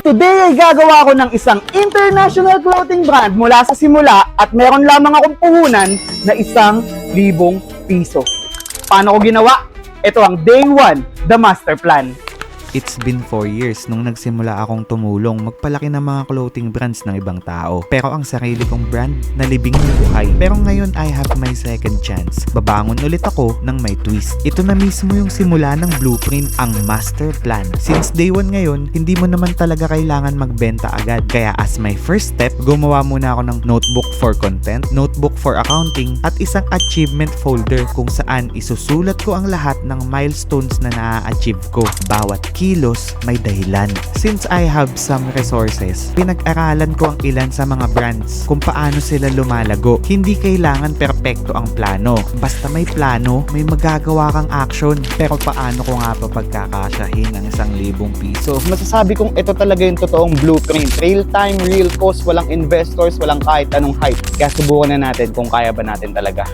Today ay gagawa ko ng isang international clothing brand mula sa simula at meron lamang akong puhunan na 1,000 piso. Paano ko ginawa? Ito ang day 1, the master plan. It's been 4 years nung nagsimula akong tumulong magpalaki ng mga clothing brands ng ibang tao. Pero ang sarili kong brand, nalibing ng buhay. Pero ngayon I have my second chance. Babangon ulit ako ng may twist. Ito na mismo yung simula ng blueprint, ang master plan. Since day 1 ngayon, hindi mo naman talaga kailangan magbenta agad. Kaya as my first step, gumawa muna ako ng notebook for content, notebook for accounting, at isang achievement folder kung saan isusulat ko ang lahat ng milestones na na-achieve ko. Bawat kilos may dahilan. Since I have some resources, pinag-aralan ko ang ilan sa mga brands kung paano sila lumalago. Hindi kailangan perpekto ang plano. Basta may plano, may magagawa kang action. Pero paano ko nga pa pagkakasyahin ang 1,000 piso? Masasabi kong ito talaga yung totoong blueprint. Real time, real cost, walang investors, walang kahit anong hype. Kaya subukan na natin kung kaya ba natin talaga.